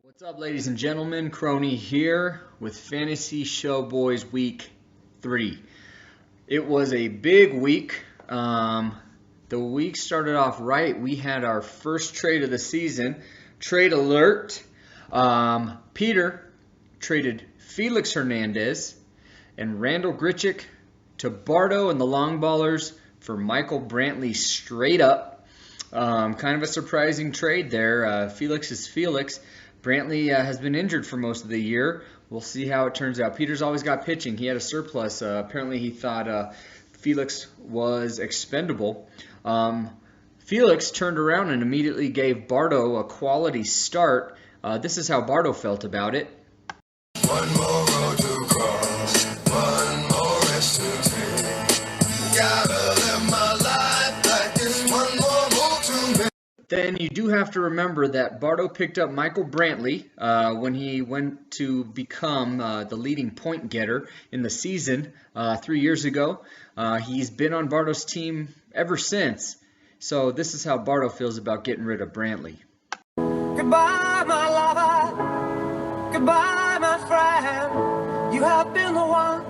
What's up, ladies and gentlemen? Crony here with Fantasy Showboys Week 3. It was a big week. The week started off right. We had our first trade of the season. Trade alert. Peter traded Felix Hernandez and Randall Grichuk to Bardo and the Long Ballers for Michael Brantley straight up. Kind of a surprising trade there. Felix is Felix. Brantley has been injured for most of the year. We'll see how it turns out. Peter's always got pitching. He had a surplus. Apparently he thought Felix was expendable. Felix turned around and immediately gave Bardo a quality start. This is how Bardo felt about it. One more road to cross, one more rest to take. Gotta live my life like this, one more move to make. Then you do have to remember that Bardo picked up Michael Brantley when he went to become the leading point getter in the season 3 years ago. He's been on Bardo's team ever since. So this is how Bardo feels about getting rid of Brantley. Goodbye, my lover. Goodbye, my friend. You have been the one.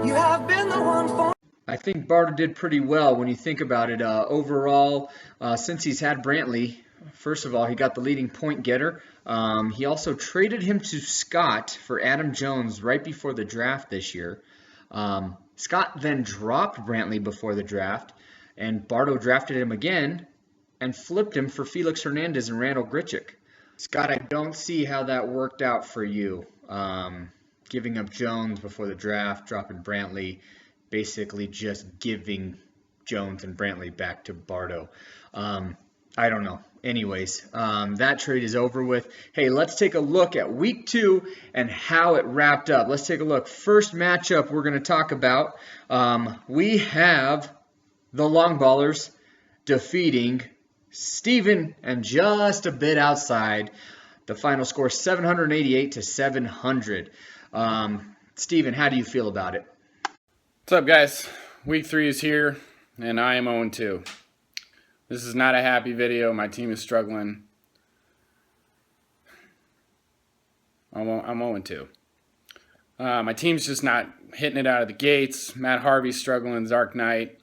You have been the one for. I think Bardo did pretty well when you think about it. Overall, since he's had Brantley, first of all, he got the leading point getter. He also traded him to Scott for Adam Jones right before the draft this year. Scott then dropped Brantley before the draft, and Bardo drafted him again and flipped him for Felix Hernandez and Randall Grichuk. Scott, I don't see how that worked out for you. Giving up Jones before the draft, dropping Brantley, basically just giving Jones and Brantley back to Bardo. I don't know. Anyways, that trade is over with. Hey, let's take a look at week 2 and how it wrapped up. Let's take a look. First matchup we're going to talk about, we have the Long Ballers defeating Steven and just a bit outside. The final score 788 to 700. Steven, how do you feel about it? What's up, guys? Week 3 is here, and I am 0-2. This is not a happy video. My team is struggling. I'm 0-2. My team's just not hitting it out of the gates. Matt Harvey's struggling, Dark Knight.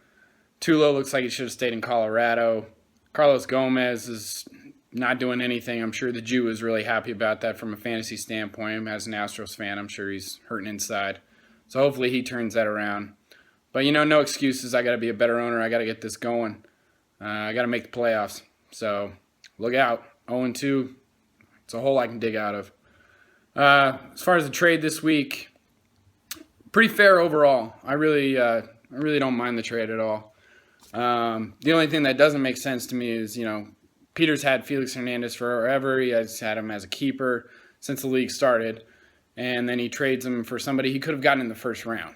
Tulo looks like he should have stayed in Colorado. Carlos Gomez is not doing anything. I'm sure the Jew is really happy about that from a fantasy standpoint. As an Astros fan, I'm sure he's hurting inside. So hopefully he turns that around. But, no excuses. I got to be a better owner. I got to get this going. I got to make the playoffs. So look out. 0-2. It's a hole I can dig out of. As far as the trade this week, pretty fair overall. I really don't mind the trade at all. The only thing that doesn't make sense to me is, Peter's had Felix Hernandez forever. He has had him as a keeper since the league started. And then he trades him for somebody he could have gotten in the first round.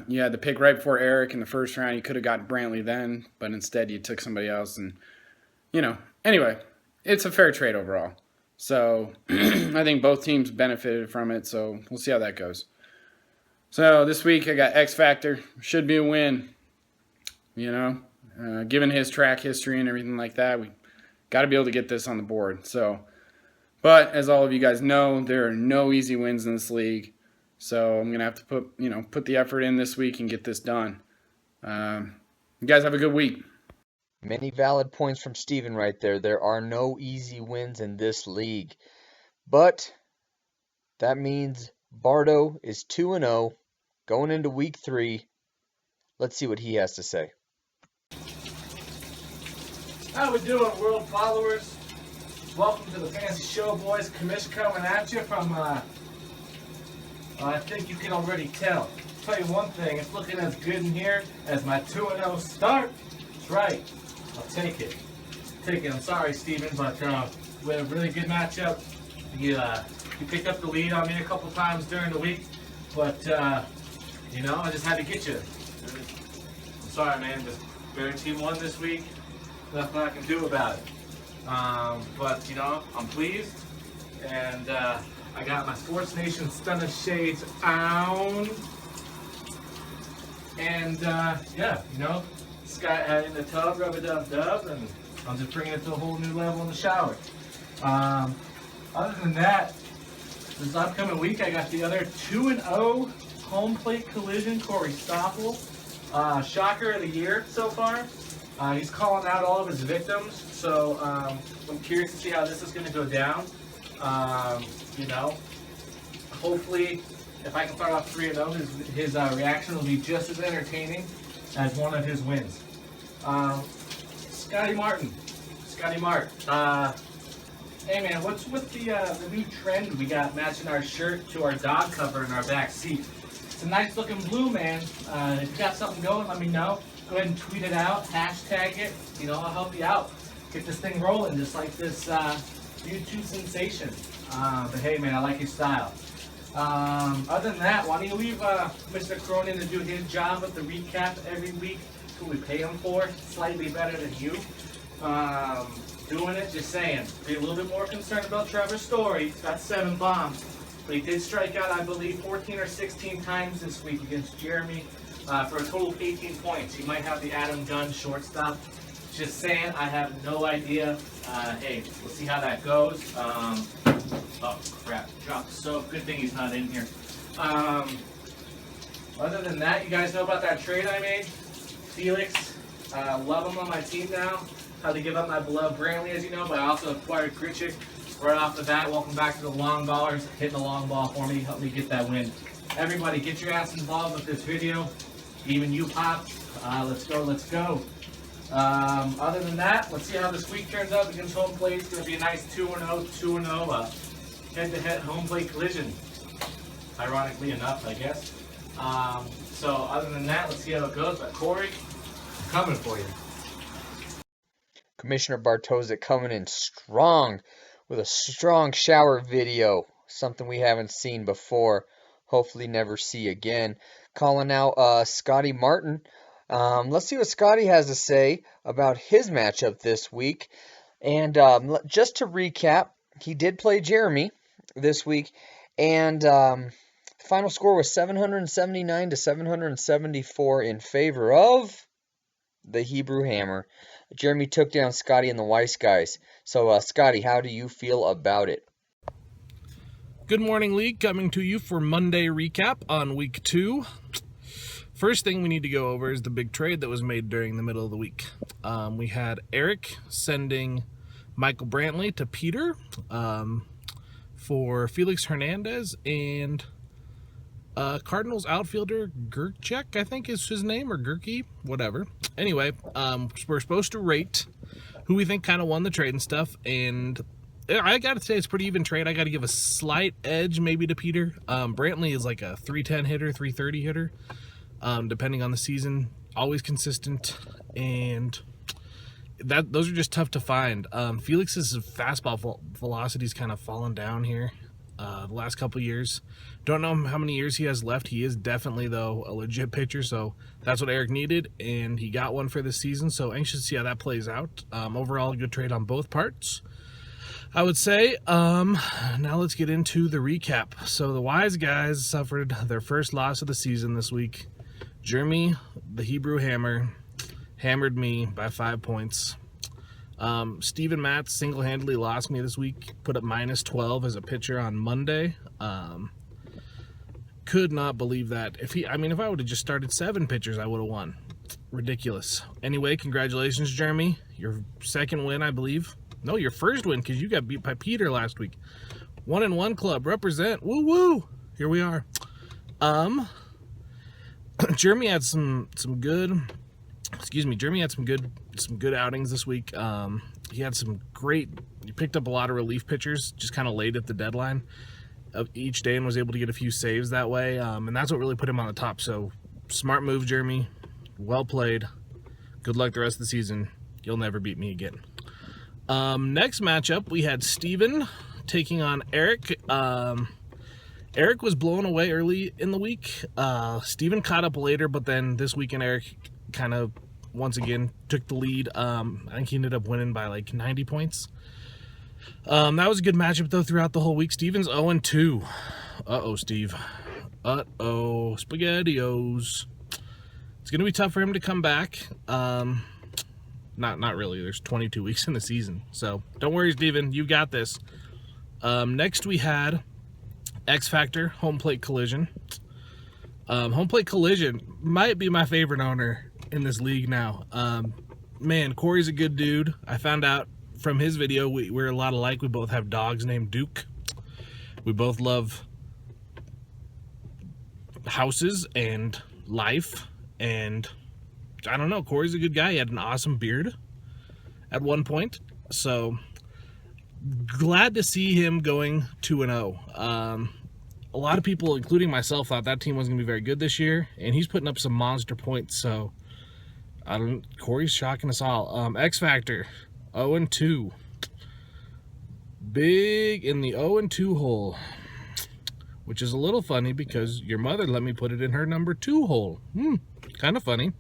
You had the pick right before Eric in the first round. You could have gotten Brantley then, but instead you took somebody else. And, anyway, it's a fair trade overall. So I think both teams benefited from it, so we'll see how that goes. So this week I got X Factor. Should be a win. Given his track history and everything like that, we got to be able to get this on the board. But as all of you guys know, there are no easy wins in this league. So I'm going to have to put the effort in this week and get this done. You guys have a good week. Many valid points from Steven right there. There are no easy wins in this league. But that means Bardo is 2-0 going into week 3. Let's see what he has to say. How we doing, world followers? Welcome to the Fantasy Showboys. Commish coming at you from, I think you can already tell. Tell you one thing, it's looking as good in here as my 2-0 start. That's right. I'll take it. I'm sorry, Steven, but we had a really good matchup. You picked up the lead on me a couple times during the week, but, I just had to get you. I'm sorry, man, but better team won this week. Nothing I can do about it. But I'm pleased, and I got my Sports Nation Stunner Shades on, and Scott had in the tub, rub-a-dub-dub, and I'm just bringing it to a whole new level in the shower. Other than that, this upcoming week, I got the other 2-0 home plate collision, Corey Stoppel. Shocker of the year so far. He's calling out all of his victims, so I'm curious to see how this is going to go down. You know, hopefully, if I can start off 3-0, his reaction will be just as entertaining as one of his wins. Scotty Martin. Hey man, what's with the new trend we got matching our shirt to our dog cover in our back seat? It's a nice looking blue, man. If you got something going, let me know. Go ahead and tweet it out, hashtag it. You know, I'll help you out. Get this thing rolling, just like this YouTube sensation. But hey, man, I like your style. Other than that, why don't you leave Mr. Cronin to do his job with the recap every week? Who we pay him for? Slightly better than you. Doing it, just saying. Be a little bit more concerned about Trevor's Story. He's got 7 bombs. But he did strike out, I believe, 14 or 16 times this week against Jeremy for a total of 18 points. He might have the Adam Gunn shortstop. Just saying, I have no idea. Hey, we'll see how that goes. Oh, crap. Dropped the soap. Good thing he's not in here. Other than that, you guys know about that trade I made? Felix. Love him on my team now. Had to give up my beloved Brantley, as you know, but I also acquired Gritchick right off the bat. Welcome back to the long ballers. Hitting the long ball for me. Help me get that win. Everybody, get your ass involved with this video. Even you, Pop. Let's go. Other than that, let's see how this week turns out against home plate. It's going to be a nice 2-0 head-to-head home plate collision. Ironically enough, I guess. So other than that, let's see how it goes. But Corey, I'm coming for you. Commissioner Bartoszek coming in strong with a strong shower video, something we haven't seen before, hopefully never see again. Calling out Scotty Martin. Let's see what Scotty has to say about his matchup this week. And just to recap, he did play Jeremy this week, and the final score was 779 to 774 in favor of the Hebrew Hammer. Jeremy took down Scotty and the Weiss guys. So, Scotty, how do you feel about it? Good morning, League. Coming to you for Monday recap on week 2. First thing we need to go over is the big trade that was made during the middle of the week. We had Eric sending Michael Brantley to Peter for Felix Hernandez and Cardinals outfielder Gurchek, I think is his name, or Gurkey, whatever. Anyway, we're supposed to rate who we think kind of won the trade and stuff, and I got to say it's a pretty even trade. I got to give a slight edge maybe to Peter. Brantley is like a 310 hitter, 330 hitter, depending on the season, always consistent, and those are just tough to find. Felix's fastball velocity's kind of fallen down here the last couple years. Don't know how many years he has left. He is definitely, though, a legit pitcher, so that's what Eric needed, and he got one for this season, so anxious to see how that plays out. Overall, a good trade on both parts, I would say. Now let's get into the recap. So the Wise guys suffered their first loss of the season this week. Jeremy, the Hebrew Hammer, hammered me by 5 points. Steven Matz single-handedly lost me this week, put up minus 12 as a pitcher on Monday. Could not believe that. If I would have just started 7 pitchers, I would have won. Ridiculous. Anyway, congratulations, Jeremy. Your second win, I believe. No, your first win, because you got beat by Peter last week. 1-1 club, represent. Woo woo. Here we are. Jeremy had some good. Jeremy had some good outings this week. He had some great. He picked up a lot of relief pitchers, just kind of late at the deadline of each day, and was able to get a few saves that way. And that's what really put him on the top. So smart move, Jeremy. Well played. Good luck the rest of the season. You'll never beat me again. Next matchup, we had Steven taking on Eric. Eric was blown away early in the week. Steven caught up later, but then this weekend Eric kind of once again took the lead. I think he ended up winning by like 90 points. That was a good matchup though throughout the whole week. Steven's 0-2. Uh-oh, Steve. Uh-oh, SpaghettiOs. It's going to be tough for him to come back. Not really. There's 22 weeks in the season. So don't worry, Steven. You got this. Next we had X Factor Home Plate Collision. Home Plate Collision might be my favorite owner in this league now. Man, Corey's a good dude. I found out from his video we're a lot alike. We both have dogs named Duke. We both love houses and life, and I don't know, Corey's a good guy. He had an awesome beard at one point, so glad to see him going 2-0. A lot of people, including myself, thought that team wasn't gonna be very good this year, and he's putting up some monster points. So Corey's shocking us all. X Factor 0-2, big in the 0-2 hole, which is a little funny because your mother let me put it in her number 2 hole. Kind of funny.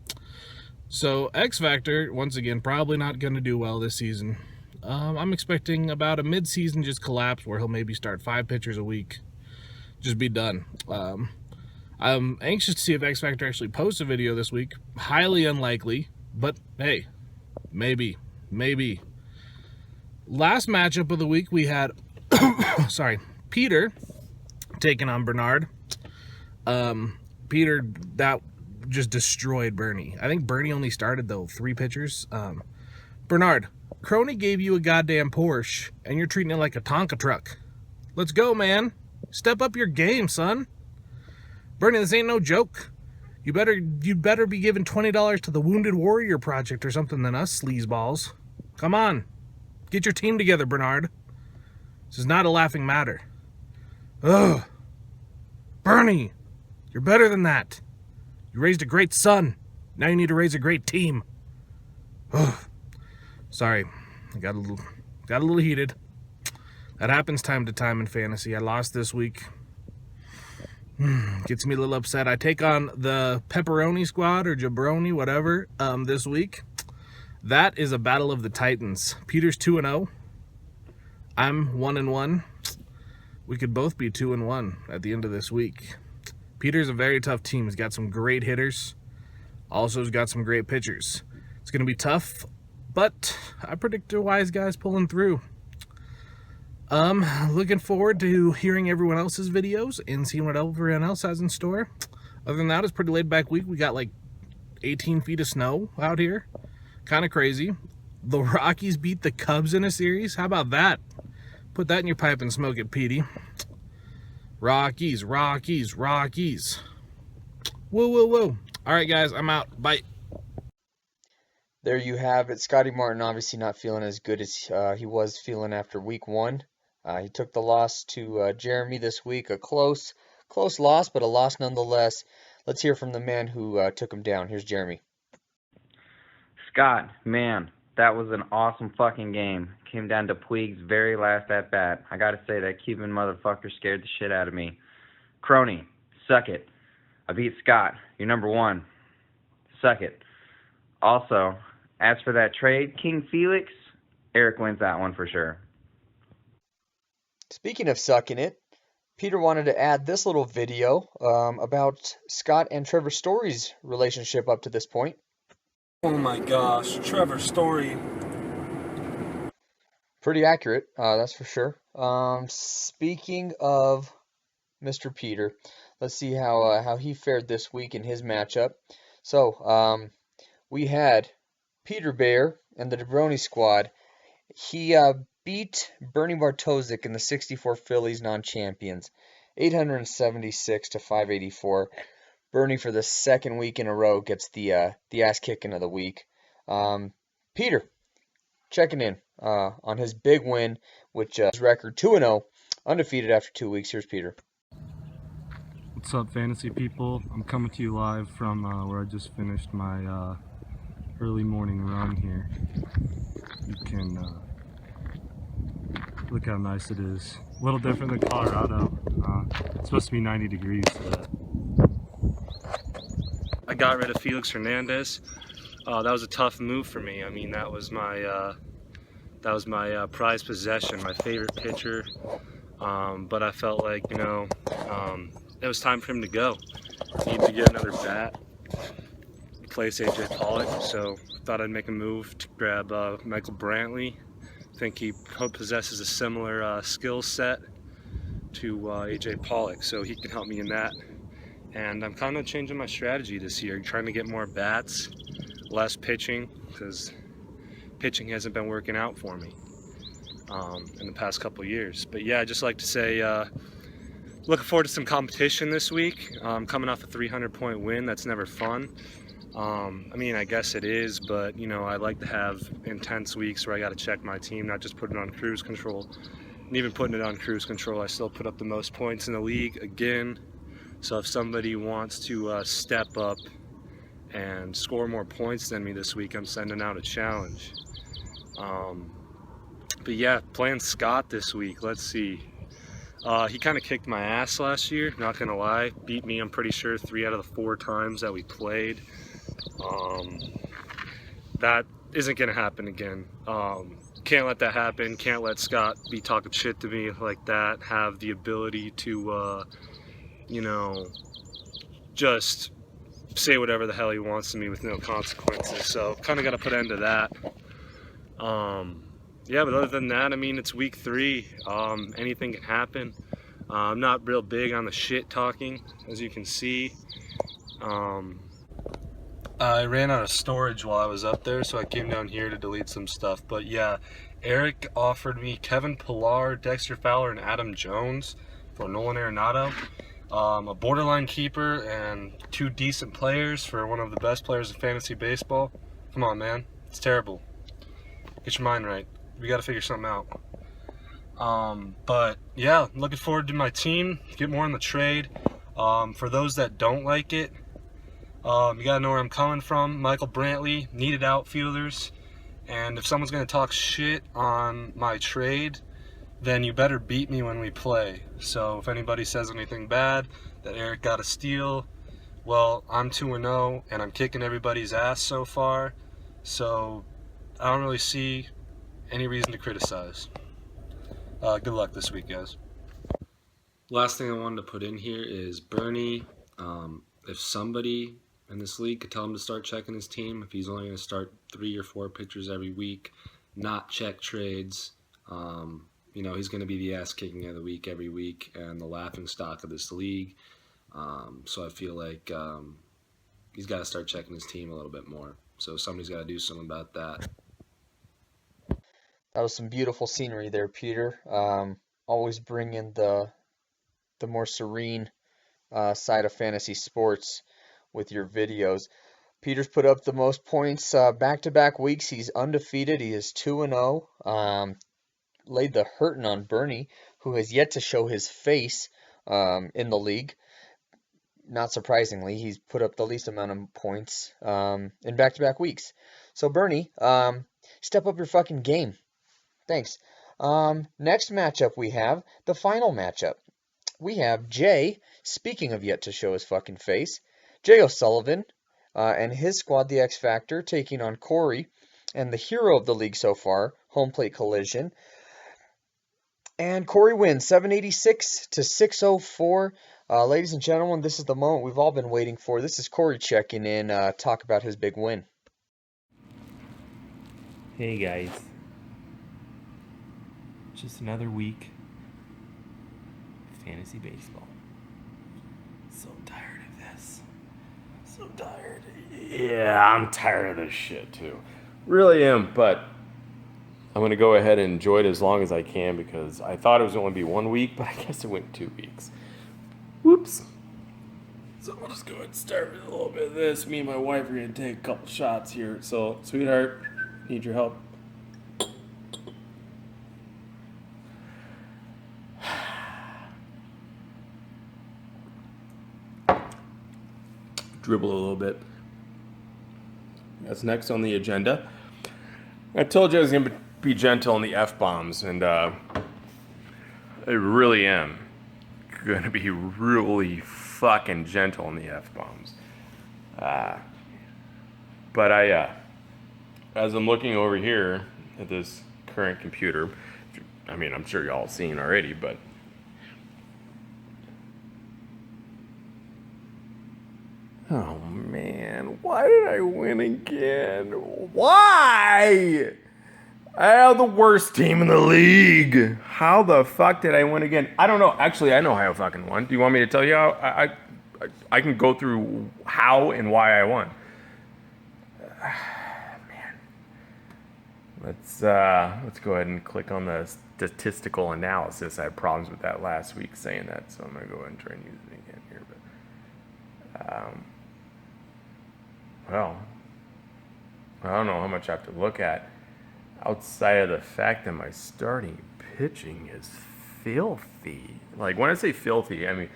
So X Factor, once again, probably not going to do well this season. I'm expecting about a mid-season just collapse where he'll maybe start 5 pitchers a week. Just be done. I'm anxious to see if X Factor actually posts a video this week. Highly unlikely, but hey, maybe. Last matchup of the week, we had, Peter taking on Bernard. Peter, that just destroyed Bernie. I think Bernie only started, though, 3 pitchers. Bernard, Crony gave you a goddamn Porsche, and you're treating it like a Tonka truck. Let's go, man. Step up your game, son. Bernie, this ain't no joke. You better be giving $20 to the Wounded Warrior Project or something than us sleazeballs. Come on. Get your team together, Bernard. This is not a laughing matter. Ugh. Bernie, you're better than that. You raised a great son. Now you need to raise a great team. Ugh. Sorry. I got a little heated. That happens time to time in fantasy. I lost this week. Gets me a little upset. I take on the Pepperoni Squad or Jabroni, whatever, this week. That is a battle of the Titans. Peter's 2-0. I'm 1-1. We could both be 2-1 at the end of this week. Peter's a very tough team. He's got some great hitters. Also, he's got some great pitchers. It's going to be tough, but I predict a wise guy's pulling through. Looking forward to hearing everyone else's videos and seeing what everyone else has in store. Other than that, it's a pretty laid back week. We got like 18 feet of snow out here. Kind of crazy. The Rockies beat the Cubs in a series. How about that? Put that in your pipe and smoke it, Petey. Rockies. Woo. All right, guys, I'm out. Bye. There you have it. Scotty Martin obviously not feeling as good as he was feeling after week 1. He took the loss to Jeremy this week. A close loss, but a loss nonetheless. Let's hear from the man who took him down. Here's Jeremy. Scott, man, that was an awesome fucking game. Came down to Puig's very last at-bat. I gotta say, that Cuban motherfucker scared the shit out of me. Crony, suck it. I beat Scott. You're number 1. Suck it. Also, as for that trade, King Felix, Eric wins that one for sure. Speaking of sucking it, Peter wanted to add this little video about Scott and Trevor Story's relationship up to this point. Oh my gosh, Trevor Story. Pretty accurate, that's for sure. Speaking of Mr. Peter, let's see how he fared this week in his matchup. So, we had Peter Bear and the Jabroni Squad. He beat Bernie Bartosik in the 64 Phillies non-champions, 876 to 584. Bernie, for the second week in a row, gets the ass kicking of the week. Peter checking in on his big win, which his record 2-0, undefeated after 2 weeks. Here's Peter. What's up, fantasy people? I'm coming to you live from where I just finished my early morning run here. You can look how nice it is. A little different than Colorado. It's supposed to be 90 degrees today. I got rid of Felix Hernandez. That was a tough move for me. I mean, that was my prized possession, my favorite pitcher. But I felt like, you know, it was time for him to go. He needed to get another bat. replace AJ Pollock, so thought I'd make a move to grab Michael Brantley. I think he possesses a similar skill set to AJ Pollock, so he can help me in that. And I'm kind of changing my strategy this year, trying to get more bats, less pitching, because pitching hasn't been working out for me in the past couple years. But yeah, I'd just like to say, looking forward to some competition this week. Coming off a 300-point win, that's never fun. I mean, I guess it is, but you know, I like to have intense weeks where I got to check my team, not just put it on cruise control. And even putting it on cruise control, I still put up the most points in the league again. So if somebody wants to step up and score more points than me this week, I'm sending out a challenge. But yeah, playing Scott this week. Let's see. He kind of kicked my ass last year, not gonna lie. Beat me, I'm pretty sure, 3 out of the 4 times that we played. That isn't gonna happen again. Can't let that happen. Can't let Scott be talking shit to me like that. Have the ability to, you know, just say whatever the hell he wants to me with no consequences. So kind of got to put an end to that. Yeah, but other than that, I mean, it's week 3. Anything can happen. I'm not real big on the shit talking, as you can see. I ran out of storage while I was up there, so I came down here to delete some stuff. But yeah, Eric offered me Kevin Pillar, Dexter Fowler, and Adam Jones for Nolan Arenado. A borderline keeper and 2 decent players for one of the best players in fantasy baseball. Come on, man. It's terrible. Get your mind right. We got to figure something out. But yeah, looking forward to my team. Get more in the trade. For those that don't like it, you got to know where I'm coming from. Michael Brantley, needed outfielders. And if someone's going to talk shit on my trade, then you better beat me when we play. So if anybody says anything bad, that Eric got a steal, well, I'm 2-0, and I'm kicking everybody's ass so far. So I don't really see any reason to criticize. Good luck this week, guys. Last thing I wanted to put in here is Bernie. If somebody in this league could tell him to start checking his team, if he's only going to start 3 or 4 pitchers every week, not check trades, you know, he's going to be the ass kicking of the week every week and the laughing stock of this league. So I feel like he's got to start checking his team a little bit more. So somebody's got to do something about that. That was some beautiful scenery there, Peter. Always bring in the more serene side of fantasy sports with your videos. Peter's put up the most points back-to-back weeks. He's undefeated. He is 2-0. Laid the hurting on Bernie, who has yet to show his face in the league. Not surprisingly, he's put up the least amount of points in back-to-back weeks. So Bernie, step up your fucking game. Thanks. Next matchup we have, the final matchup. We have Jay, speaking of yet to show his fucking face, Jay O'Sullivan and his squad, the X Factor, taking on Corey and the hero of the league so far, Home Plate Collision. And Corey wins 786 to 604. Ladies and gentlemen, this is the moment we've all been waiting for. This is Corey checking in, talk about his big win. Hey guys. Just another week of fantasy baseball. So tired of this. So tired. Yeah, I'm tired of this shit too. Really am, but I'm going to go ahead and enjoy it as long as I can because I thought it was going to be 1 week, but I guess it went 2 weeks. Whoops. So we'll just go ahead and start with a little bit of this. Me and my wife are going to take a couple shots here. So, sweetheart, need your help. Dribble a little bit. That's next on the agenda. I told you I was going to be gentle on the F-bombs, and I really am going to be really fucking gentle on the F-bombs. But as I'm looking over here at this current computer, I mean, I'm sure y'all seen already, but Oh, man. Why did I win again? Why? I have the worst team in the league. How the fuck did I win again? I don't know. Actually, I know how I fucking won. Do you want me to tell you how? I can go through how and why I won. Man. Let's go ahead and click on the statistical analysis. I had problems with that last week saying that, so I'm going to go ahead and try and use it again here. But, well, I don't know how much I have to look at outside of the fact that my starting pitching is filthy. Like, when I say filthy, I mean,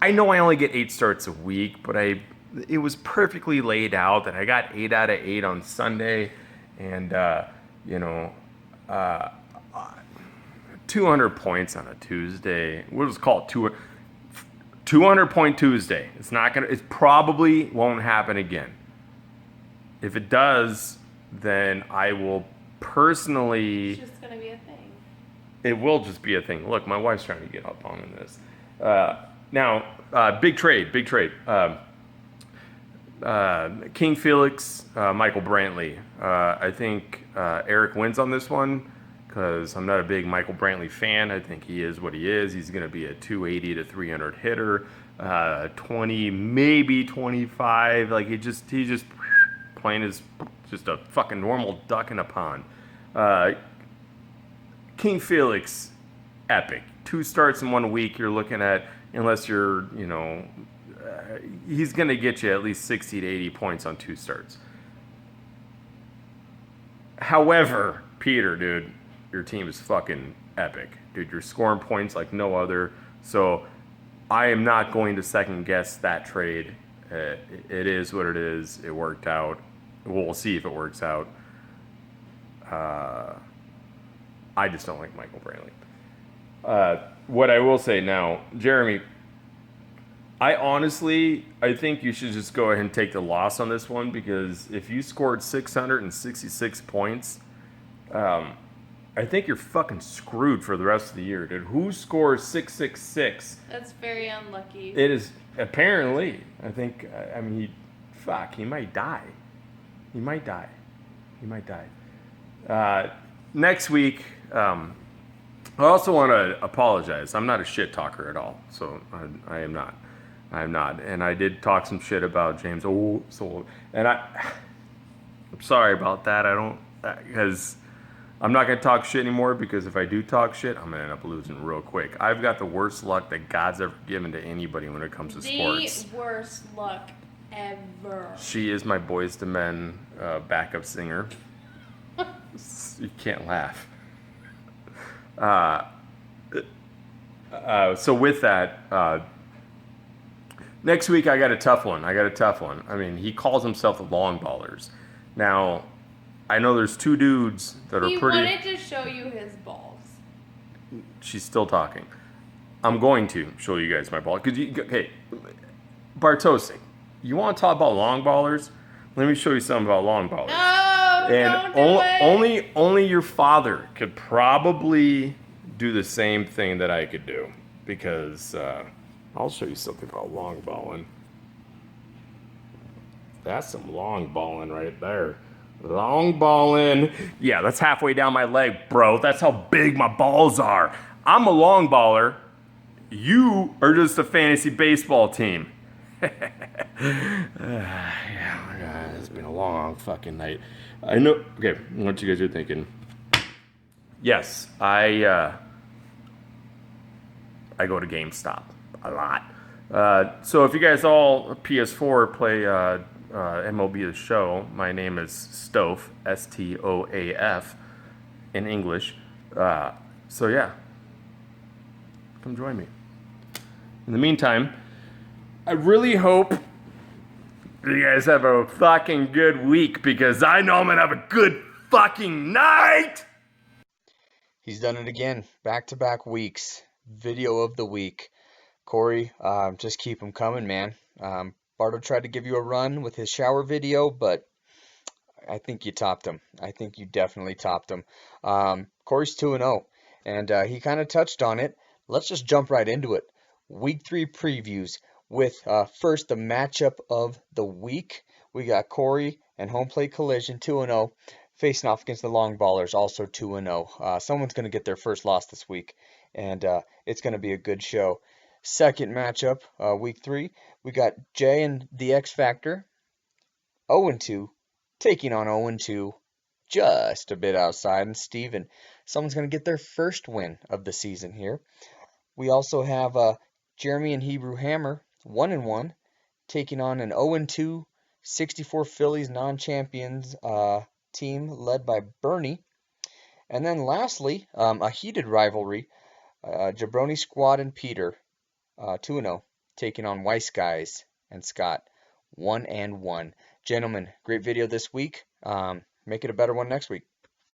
I know I only get 8 starts a week, but it was perfectly laid out that I got 8 out of 8 on Sunday, and 200 points on a Tuesday. We'll just call it 200-point Tuesday. It probably won't happen again. If it does, then I will personally. It's just gonna be a thing. It will just be a thing. Look, my wife's trying to get up on this. Now, big trade. King Felix, Michael Brantley. I think Eric wins on this one because I'm not a big Michael Brantley fan. I think he is what he is. He's going to be a 280 to 300 hitter, 20, maybe 25. Like he just playing as just a fucking normal duck in a pond. King Felix, epic. 2 starts in 1 week. You're looking at, unless you're, he's going to get you at least 60 to 80 points on 2 starts. However, Peter, dude, your team is fucking epic. Dude, you're scoring points like no other. So I am not going to second guess that trade. It is what it is. It worked out. We'll see if it works out. I just don't like Michael Brantley. What I will say now, Jeremy, I think you should just go ahead and take the loss on this one, because if you scored 666 points, I think you're fucking screwed for the rest of the year, dude. Who scores 666? That's very unlucky. It is, apparently. I think, he might die. He might die. Next week, I also want to apologize. I'm not a shit talker at all, so I am not. And I did talk some shit about James. And I'm sorry about that. Because I'm not going to talk shit anymore, because if I do talk shit, I'm going to end up losing real quick. I've got the worst luck that God's ever given to anybody when it comes to sports. The worst luck ever. She is my Boys to Men backup singer. You can't laugh. So with that, next week I got a tough one. I mean, he calls himself the Long Ballers. Now, I know there's 2 dudes that are pretty. He wanted to show you his balls. She's still talking. I'm going to show you guys my ball. Okay, Bartosik, you want to talk about long ballers? Let me show you something about long ballers. No, and don't do it. only your father could probably do the same thing that I could do, because I'll show you something about long balling. That's some long balling right there. Long balling. Yeah, that's halfway down my leg, bro. That's how big my balls are. I'm a long baller. You are just a fantasy baseball team. Yeah, it's been a long fucking night. I know. Okay, what you guys are thinking? Yes, I go to GameStop a lot. So if you guys all PS4 play MLB The Show, my name is Stoaf, Stoaf, in English. So yeah, come join me. In the meantime, I really hope you guys have a fucking good week, because I know I'm gonna have a good fucking night. He's done it again. Back-to-back weeks. Video of the week. Corey, just keep them coming, man. Bardo tried to give you a run with his shower video, but I think you topped him. I think you definitely topped him. Corey's 2-0, and he kind of touched on it. Let's just jump right into it. Week 3 previews with first the matchup of the week. We got Corey and Home Plate Collision 2-0 facing off against the Long Ballers, also 2-0. Someone's going to get their first loss this week, and it's going to be a good show. Second matchup, week 3, we got Jay and the X Factor 0-2 taking on 0-2, just a bit outside, and Steven. Someone's going to get their first win of the season here. We also have Jeremy and Hebrew Hammer 1-1 taking on an 0-2 64 Phillies non-champions team led by Bernie. And then lastly, a heated rivalry, Jabroni Squad and Peter 2-0 taking on Weiss Guys and Scott 1-1. Gentlemen, great video this week. Make it a better one next week.